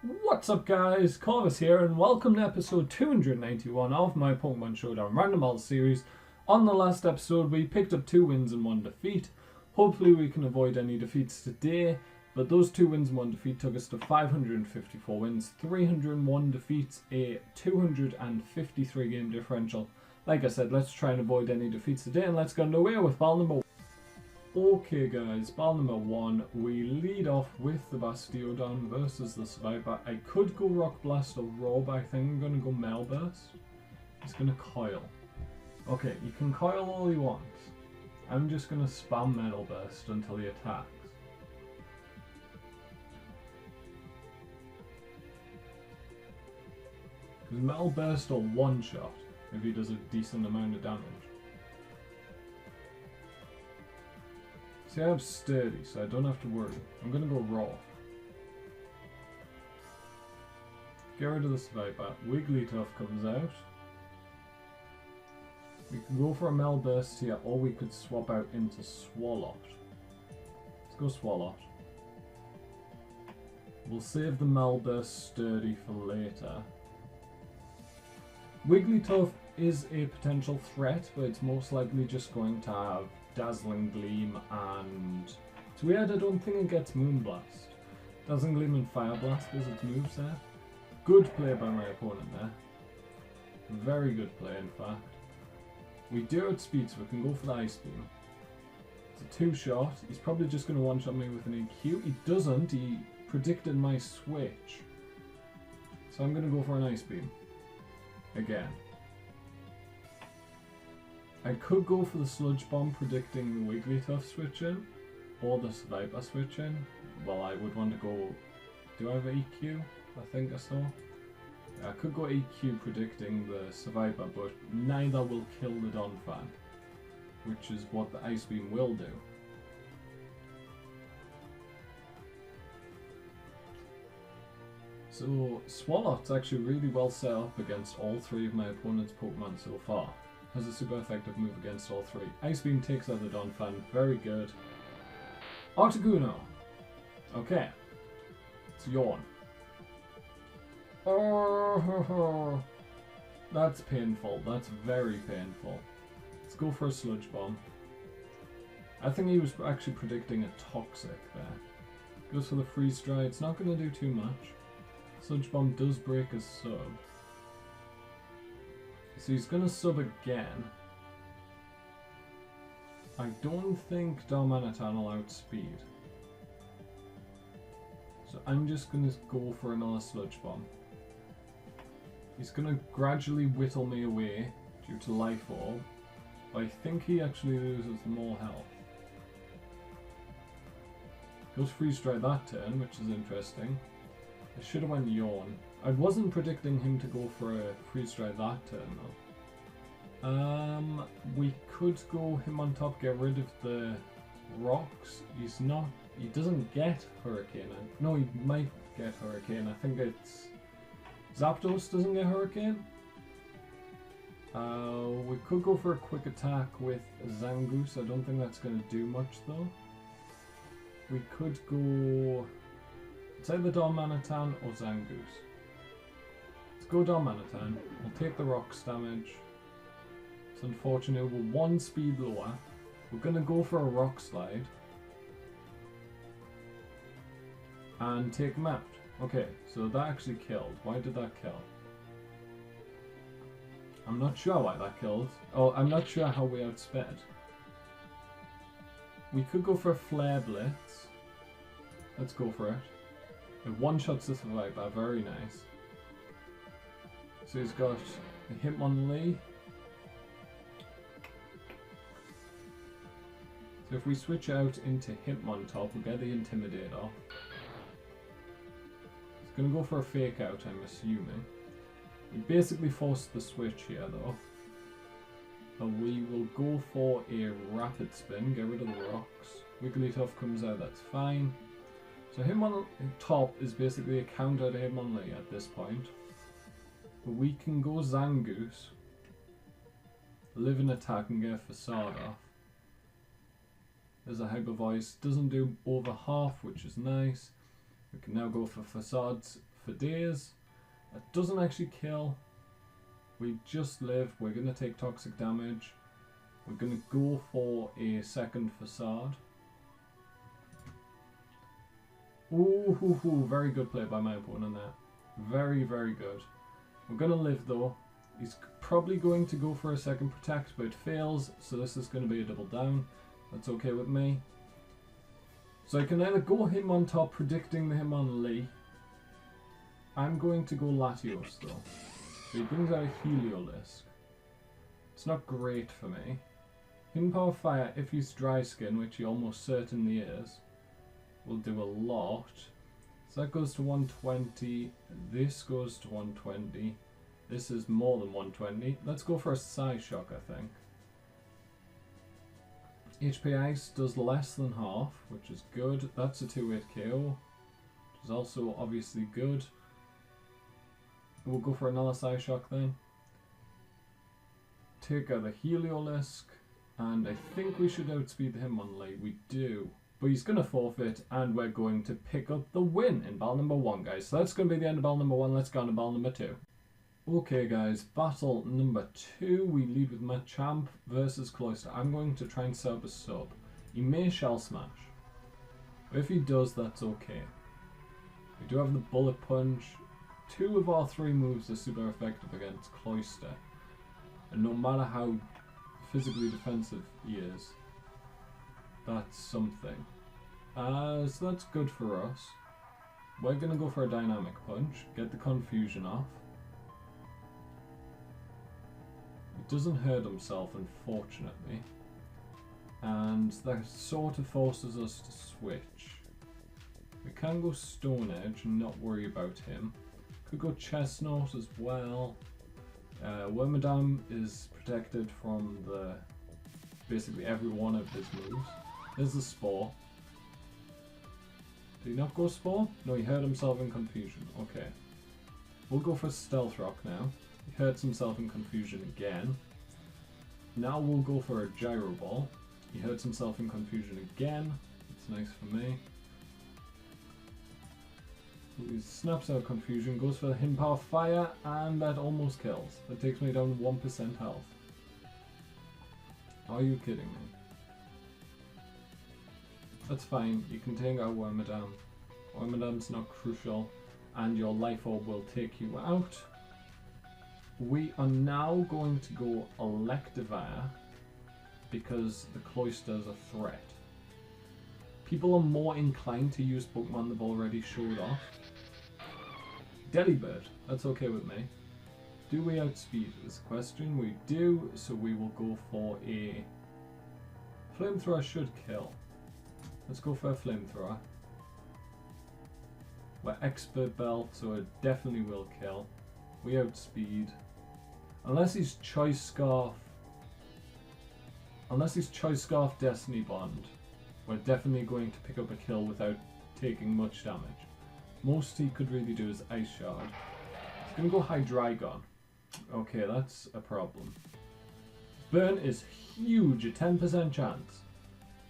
What's up guys, Corvus here and welcome to episode 291 of my Pokémon Showdown Random series. On the last episode we picked up 2 wins and 1 defeat. Hopefully we can avoid any defeats today, but those 2 wins and 1 defeat took us to 554 wins, 301 defeats, a 253 game differential. Like I said, let's try and avoid any defeats today and let's get underway with battle number 1. Okay guys, battle number 1, we lead off with the Bastiodon versus the Survivor. I could go Rock Blast or Roar, but I think I'm going to go Metal Burst. He's going to Coil. Okay, you can Coil all he wants. I'm just going to spam Metal Burst until he attacks. Because Metal Burst will one-shot if he does a decent amount of damage. See, I have Sturdy, so I don't have to worry. I'm going to go Raw. Get rid of the Survivor. Wigglytuff comes out. We can go for a Melburst here, or we could swap out into Swalot. Let's go Swalot. We'll save the Melburst Sturdy for later. Wigglytuff is a potential threat, but it's most likely just going to have Dazzling Gleam and... It's weird, I don't think it gets Moonblast. Dazzling Gleam and Fire Blast is its moveset. Good play by my opponent there. Very good play in fact. We do outspeed, so we can go for the Ice Beam. It's a 2-shot. He's probably just going to one-shot me with an EQ. He doesn't, he predicted my switch. So I'm going to go for an Ice Beam. Again. I could go for the Sludge Bomb predicting the Wigglytuff switch in, or the Survivor switch in. Well, I would want to go... Do I have EQ? I think I saw. I could go EQ predicting the Survivor, but neither will kill the Donphan, which is what the Ice Beam will do. So, Swalot's actually really well set up against all 3 of my opponent's Pokemon so far. Has a super effective move against all 3. Ice Beam takes out the Donphan, very good. Articuno. Okay. It's Yawn. Oh, that's painful. That's very painful. Let's go for a Sludge Bomb. I think he was actually predicting a Toxic there. Goes for the Freeze Dry. It's not going to do too much. Sludge Bomb does break his sub. So he's going to sub again. I don't think Darmanitan will outspeed. So I'm just going to go for another Sludge Bomb. He's going to gradually whittle me away due to Life Orb. But I think he actually loses more health. Goes Freeze Dry that turn, which is interesting. I should have went Yawn. I wasn't predicting him to go for a Freeze Dry that turn though. We could go him on top, get rid of the rocks. He doesn't get Hurricane. No, he might get Hurricane. I think it's... Zapdos doesn't get Hurricane. We could go for a quick attack with Zangoose. I don't think that's going to do much though. We could go... It's either Darmanitan or Zangoose. Let's go Darmanitan. We'll take the rocks damage. It's unfortunate, we're 1 speed lower. We're going to go for a Rock Slide. And take him out. Okay, so that actually killed. Why did that kill? I'm not sure why that killed. Oh, I'm not sure how we outsped. We could go for a Flare Blitz. Let's go for it. It one-shots the Survivor, very nice. So he's got a Hitmonlee. So if we switch out into Hitmontop, we'll get the Intimidate off. He's going to go for a Fake Out, I'm assuming. We basically forced the switch here though. But we will go for a Rapid Spin, get rid of the rocks. Wigglytuff comes out, that's fine. So Hitmontop is basically a counter to Hitmonlee at this point. But we can go Zangoose, live an attack and get a Facade off. There's a Hyper Voice, doesn't do over half, which is nice. We can now go for Facades for days. It doesn't actually kill. We just live. We're going to take toxic damage. We're going to go for a second facade. Ooh, very good play by my opponent there. Very, very good. We're going to live though. He's probably going to go for a second protect, but it fails, so this is going to be a double down. That's okay with me. So I can either go him on top, predicting him on Lee. I'm going to go Latios though. So he brings out a Heliolisk. It's not great for me. Hidden Power Fire, if he's dry skin, which he almost certainly is, will do a lot. So that goes to 120. This goes to 120. This is more than 120. Let's go for a Psyshock, I think. HP Ice does less than half, which is good. That's a 2-8 KO, which is also obviously good. We'll go for another Psyshock then. Take out the Heliolisk, and I think we should outspeed him on Lee. We do. But he's going to forfeit, and we're going to pick up the win in battle number 1, guys. So that's going to be the end of battle number 1. Let's go on to battle number 2. Okay, guys, battle number 2. We lead with Machamp versus Cloyster. I'm going to try and set up a sub. He may Shell Smash. But if he does, that's okay. We do have the Bullet Punch. 2 of our 3 moves are super effective against Cloyster. And no matter how physically defensive he is, that's something. So that's good for us. We're going to go for a Dynamic Punch, get the confusion off. He doesn't hurt himself, unfortunately. And that sort of forces us to switch. We can go Stone Edge and not worry about him. Could go Chestnut as well. Wormadam is protected from the basically every one of his moves. There's the Spore. Did he not go Spore? No, he hurt himself in Confusion. Okay. We'll go for Stealth Rock now. He hurts himself in Confusion again. Now we'll go for a Gyro Ball. He hurts himself in Confusion again. It's nice for me. He snaps out Confusion, goes for the Hidden Power Fire, and that almost kills. That takes me down 1% health. Are you kidding me? That's fine, you can take out Wormadam. Wormadam's not crucial, and your Life Orb will take you out. We are now going to go Electivire, because the Cloyster is a threat. People are more inclined to use Pokemon they've already showed off. Delibird, that's okay with me. Do we outspeed is the question? We do, so we will go for a Flamethrower should kill. Let's go for a Flamethrower. We're Expert Belt, so it definitely will kill. We outspeed. Unless he's Choice Scarf. Unless he's Choice Scarf Destiny Bond, we're definitely going to pick up a kill without taking much damage. Most he could really do is Ice Shard. He's going to go Hydreigon. Okay, that's a problem. Burn is huge, a 10% chance.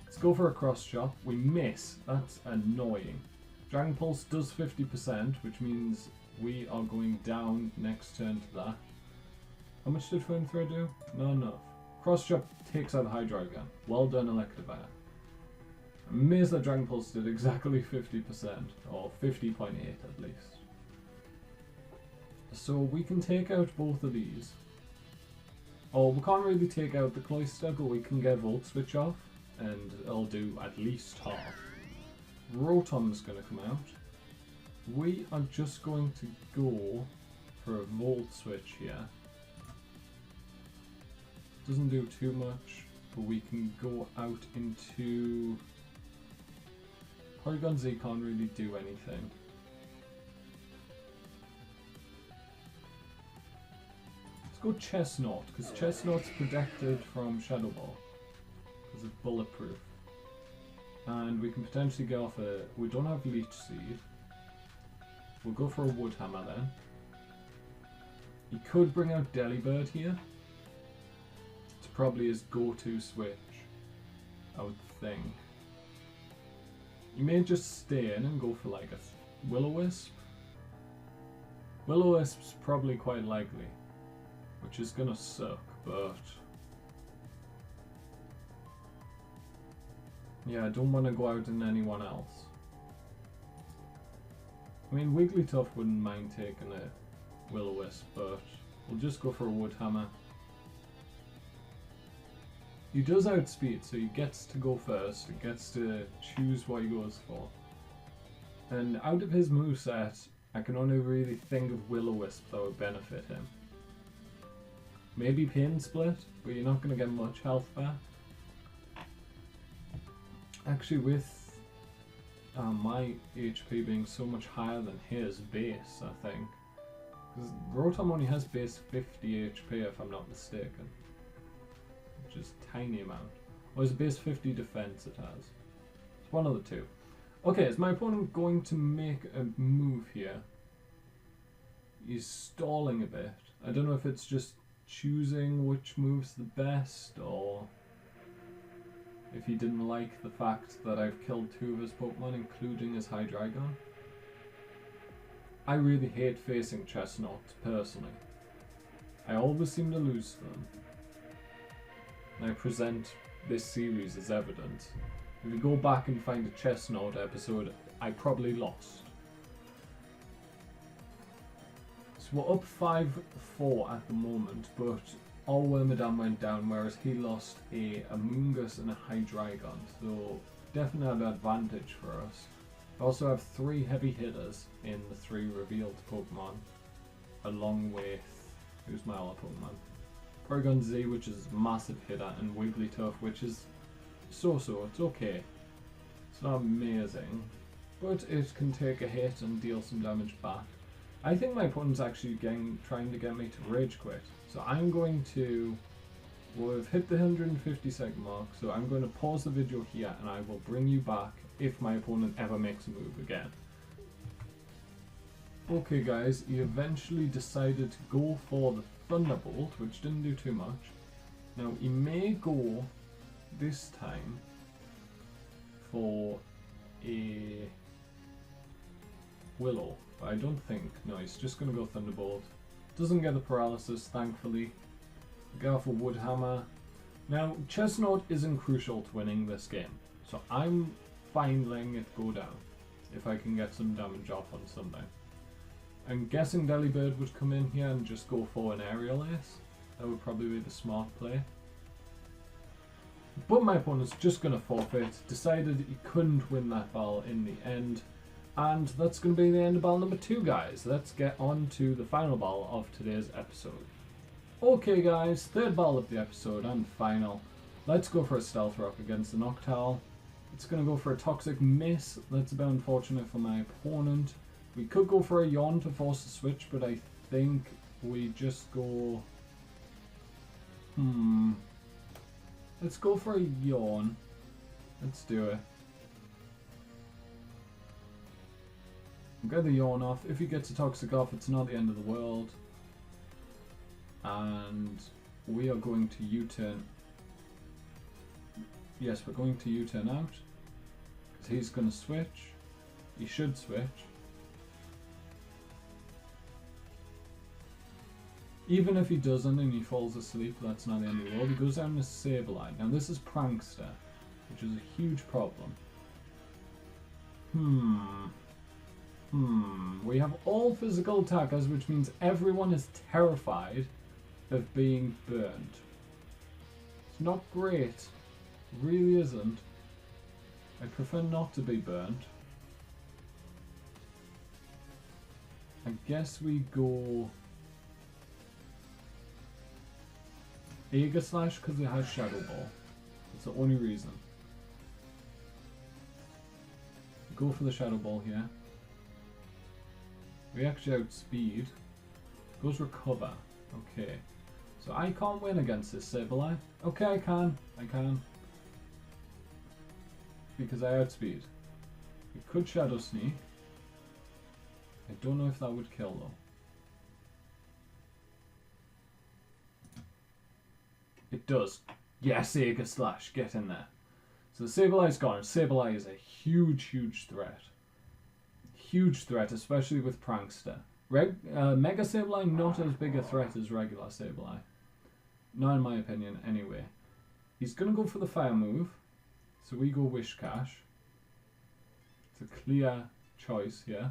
Let's go for a Cross Chop. We miss. That's annoying. Dragon Pulse does 50%, which means we are going down next turn to that. How much did Flamethrower do? Not enough. Cross Chop takes out Hydreigon. Well done, Electivire. I'm amazed that Dragon Pulse did exactly 50%, or 50.8 at least. So we can take out both of these. Or we can't really take out the Cloyster, but we can get Volt Switch off, and it'll do at least half. Rotom's going to come out. We are just going to go for a Volt Switch here. Doesn't do too much, but we can go out into... Porygon Z can't really do anything. Let's go Chestnut, because Chestnut's protected from Shadow Ball, because it's bulletproof. And we can potentially get off a... We don't have Leech Seed. We'll go for a Wood Hammer then. He could bring out Delibird here. It's probably his go-to switch, I would think. You may just stay in and go for like a Will-O-Wisp. Will-O-Wisp's probably quite likely, which is gonna suck, but yeah, I don't want to go out in anyone else. I mean, Wigglytuff wouldn't mind taking a Will-O-Wisp, but we'll just go for a Wood Hammer. He does outspeed, so he gets to go first. He gets to choose what he goes for. And out of his moveset, I can only really think of Will-O-Wisp that would benefit him. Maybe Pain Split, but you're not going to get much health back. Actually, with my HP being so much higher than his base, I think. Because Rotom only has base 50 HP if I'm not mistaken. Which is a tiny amount. Or is it base 50 defense it has? It's one of the two. Okay, is my opponent going to make a move here? He's stalling a bit. I don't know if it's just choosing which move's the best, or if he didn't like the fact that I've killed 2 of his Pokemon, including his Hydreigon. I really hate facing Chestnuts, personally. I always seem to lose to them. And I present this series as evidence. If you go back and find a Chestnut episode, I probably lost. So we're up 5-4 at the moment, but all Wormadam went down, whereas he lost a Amoonguss and a Hydreigon, so definitely an advantage for us. I also have 3 heavy hitters in the 3 revealed Pokemon, along with, who's my other Pokemon? Porygon Z, which is a massive hitter, and Wigglytuff, which is so-so, it's okay. It's not amazing, but it can take a hit and deal some damage back. I think my opponent's actually trying to get me to Rage Quit. So I'm going to, we've hit the 150 second mark, so I'm going to pause the video here and I will bring you back if my opponent ever makes a move again. Okay guys, he eventually decided to go for the Thunderbolt, which didn't do too much. Now he may go this time for a Willow, but I don't think, no, he's just going to go Thunderbolt. Doesn't get the paralysis, thankfully. Go for Wood Hammer. Now, Chestnut isn't crucial to winning this game, so I'm fine letting it go down if I can get some damage off on something. I'm guessing Delibird would come in here and just go for an Aerial Ace. That would probably be the smart play. But my opponent's just going to forfeit, decided he couldn't win that battle in the end. And that's going to be the end of battle number 2, guys. Let's get on to the final battle of today's episode. Okay guys, 3rd battle of the episode and final. Let's go for a Stealth Rock against the Noctowl. It's going to go for a Toxic Miss. That's a bit unfortunate for my opponent. We could go for a Yawn to force the switch, but I think we just go... Let's go for a Yawn. Let's do it. Get the Yawn off. If he gets a Toxic off, it's not the end of the world. And we are going to U-turn. Yes, we're going to U-turn out. Because he's going to switch. He should switch. Even if he doesn't and he falls asleep, that's not the end of the world. He goes down to Sableye. Now this is Prankster, which is a huge problem. We have all physical attackers, which means everyone is terrified of being burned. It's not great. It really isn't. I prefer not to be burned. I guess we go Aegislash because it has Shadow Ball. That's the only reason. Go for the Shadow Ball here. We actually outspeed. Goes Recover. Okay. So I can't win against this Sableye. Okay, I can. Because I outspeed. We could Shadow Sneak. I don't know if that would kill though. It does. Yes, Aegislash, get in there. So the Sableye's gone. Sableye is a huge threat. Huge threat, especially with Prankster. Mega Sableye, not as big a threat as regular Sableye. Not in my opinion, anyway. He's going to go for the fire move. So we go Wish Cash. It's a clear choice here.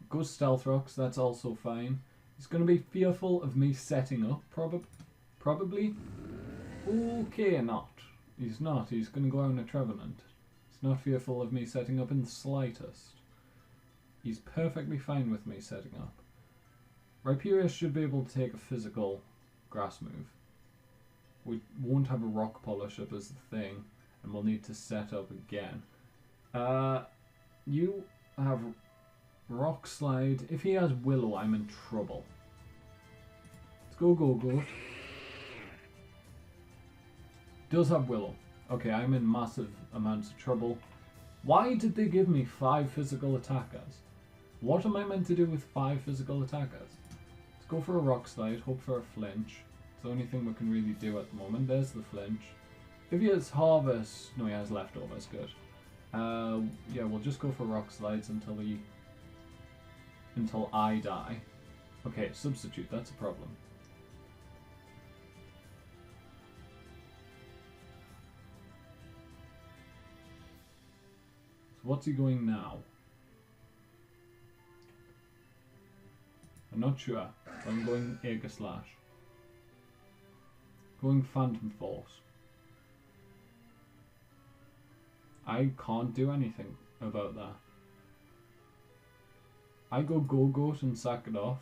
Go Stealth Rocks, that's also fine. He's going to be fearful of me setting up, probably. Okay, not. He's not. He's going to go on a Trevenant. He's not fearful of me setting up in the slightest. He's perfectly fine with me setting up. Rhyperior should be able to take a physical grass move. We won't have a Rock Polish up as the thing, and we'll need to set up again. You have Rock Slide. If he has Willow, I'm in trouble. Let's go, Goat. Does have Willow. Okay, I'm in massive amounts of trouble. Why did they give me 5 physical attackers? What am I meant to do with 5 physical attackers? Let's go for a Rock Slide, hope for a flinch. It's the only thing we can really do at the moment. There's the flinch. If he has Harvest... No, he has Leftovers, good. Yeah, we'll just go for Rock Slides until I die. Okay, Substitute, that's a problem. So what's he going now? I'm not sure. I'm going Aegis Slash. Going Phantom Force. I can't do anything about that. I go Goat and sack it off.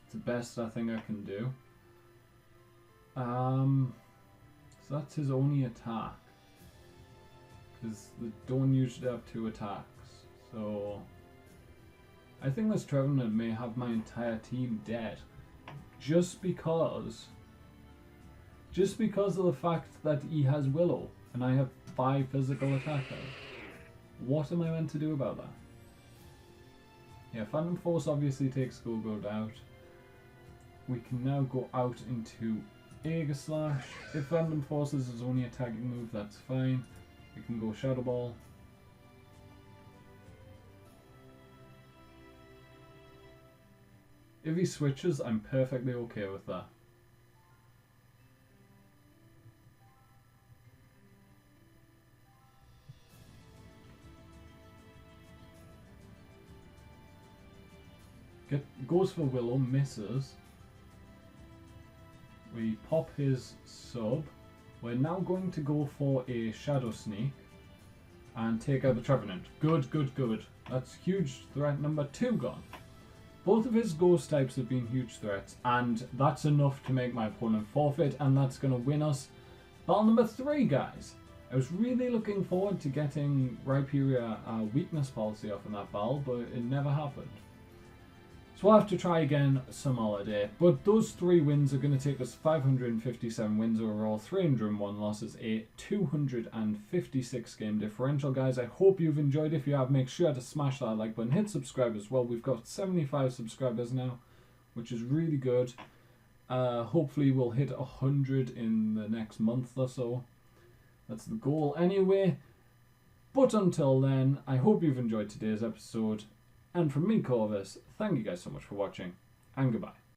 It's the best I think I can do. So that's his only attack. Because they don't usually have 2 attacks. So I think this Trevenant may have my entire team dead. Just because of the fact that he has Willow and I have 5 physical attackers. What am I meant to do about that? Yeah, Phantom Force obviously takes Goat out. We can now go out into Aegis Slash. If Phantom Force is his only attacking move, that's fine. We can go Shadow Ball. If he switches, I'm perfectly okay with that. Goes for Willow, misses. We pop his sub. We're now going to go for a Shadow Sneak and take out the Trevenant. Good. That's huge threat number 2 gone. Both of his ghost types have been huge threats, and that's enough to make my opponent forfeit, and that's going to win us battle number 3, guys. I was really looking forward to getting Rhyperior weakness policy off in that battle, but it never happened. So we'll have to try again some other day. But those 3 wins are going to take us 557 wins overall, 301 losses, a 256 game differential, guys. I hope you've enjoyed. If you have, make sure to smash that like button, hit subscribe as well. We've got 75 subscribers now, which is really good. Hopefully we'll hit 100 in the next month or so. That's the goal anyway. But until then, I hope you've enjoyed today's episode. And from me, Corvus, thank you guys so much for watching, and goodbye.